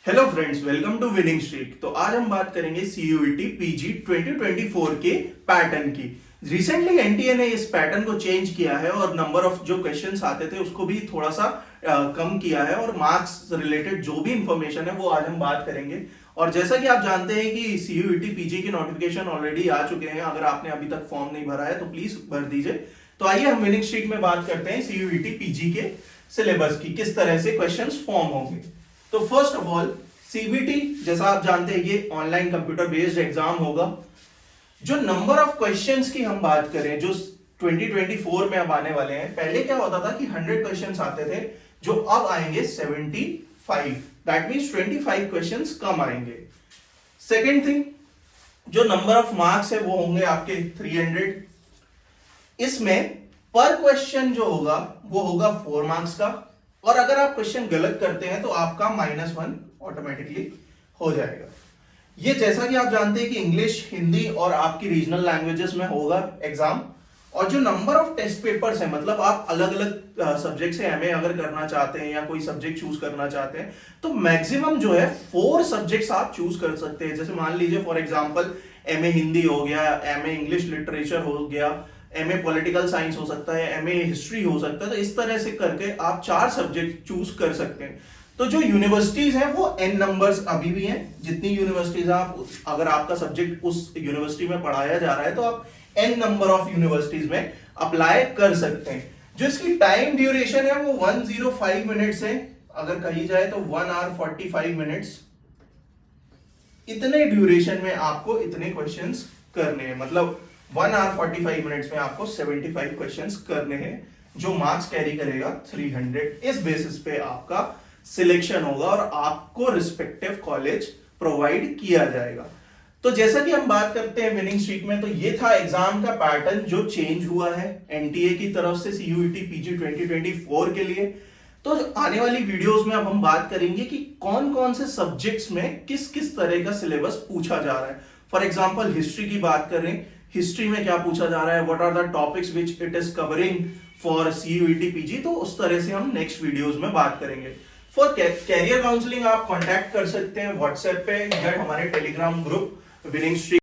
Hello friends, welcome to winning streak. तो आज हम बात करेंगे सीयूईटी पीजी 2024 के पैटर्न की। रिसेंटली एनटीए ने इस पैटर्न को चेंज किया है और नंबर ऑफ जो क्वेश्चंस आते थे उसको भी थोड़ा सा कम किया है और मार्क्स रिलेटेड जो भी इंफॉर्मेशन है वो आज हम बात करेंगे। और जैसा कि आप जानते हैं कि सीयूईटी पीजी की नोटिफिकेशन ऑलरेडी आ चुके हैं। अगर आपने अभी तक फॉर्म नहीं भरा है तो प्लीज भर दीजिए। तो आइए हम विनिंग स्ट्रीक में बात करते हैं सीयूईटी पीजी के सिलेबस की, किस तरह से क्वेश्चंस फॉर्म होंगे। तो फर्स्ट ऑफ ऑल सीबीटी, जैसा आप जानते हैं, ये ऑनलाइन कंप्यूटर बेस्ड एग्जाम होगा। जो नंबर ऑफ क्वेश्चंस की हम बात करें जो 2024 में अब आने वाले हैं, पहले क्या होता था कि 100 क्वेश्चंस आते थे, जो अब आएंगे 75। दैट मींस 25 क्वेश्चंस कम आएंगे। सेकेंड थिंग, जो नंबर ऑफ मार्क्स है वो होंगे आपके 300। इसमें पर क्वेश्चन जो होगा वो होगा 4 मार्क्स का, और अगर आप क्वेश्चन गलत करते हैं तो आपका -1 ऑटोमेटिकली हो जाएगा। ये जैसा कि आप जानते हैं कि इंग्लिश, हिंदी और आपकी रीजनल लैंग्वेजेस में होगा एग्जाम। और जो नंबर ऑफ टेस्ट पेपर्स है, मतलब आप अलग अलग सब्जेक्ट से एमए अगर करना चाहते हैं या कोई सब्जेक्ट चूज करना चाहते हैं तो मैक्सिमम जो है 4 सब्जेक्ट्स आप चूज कर सकते हैं। जैसे मान लीजिए फॉर एग्जांपल एमए हिंदी हो गया, एमए इंग्लिश लिटरेचर हो गया, एमए पॉलिटिकल साइंस हो सकता है, एमए हिस्ट्री हो सकता है। तो इस तरह से करके आप 4 सब्जेक्ट चूज कर सकते हैं। तो जो यूनिवर्सिटीज हैं वो n नंबर्स अभी भी हैं। जितनी यूनिवर्सिटीज आप, अगर आपका सब्जेक्ट उस यूनिवर्सिटी में पढ़ाया जा रहा है तो आप n नंबर ऑफ यूनिवर्सिटीज में अप्लाई कर सकते हैं। जो इसकी टाइम ड्यूरेशन है वो 105 मिनट्स है। अगर कही जाए तो 1 आवर 45 मिनट्स। इतने ड्यूरेशन में आपको इतने क्वेश्चंस करने हैं, मतलब 1 आवर 45 मिनट्स में आपको 75 क्वेश्चंस करने हैं, जो मार्क्स कैरी करेगा 300। इस बेसिस पे आपका सिलेक्शन होगा और आपको रिस्पेक्टिव कॉलेज प्रोवाइड किया जाएगा। तो जैसा कि हम बात करते हैं विनिंग स्ट्रीक में, तो ये था एग्जाम का पैटर्न जो चेंज हुआ है एनटीए की तरफ से सीयूईटी पीजी 2024 के लिए। तो आने वाली वीडियोस में अब हम बात करेंगे कि कौन कौन से सब्जेक्ट्स में किस किस तरह का सिलेबस पूछा जा रहा है। फॉर एग्जाम्पल हिस्ट्री की बात करें, हिस्ट्री में क्या पूछा जा रहा है, what are the topics which it is covering for CUET PG. तो उस तरह से हम नेक्स्ट वीडियोस में बात करेंगे। फॉर कैरियर काउंसलिंग आप कांटेक्ट कर सकते हैं व्हाट्सएप पे या हमारे टेलीग्राम ग्रुप विनिंग स्ट्रीक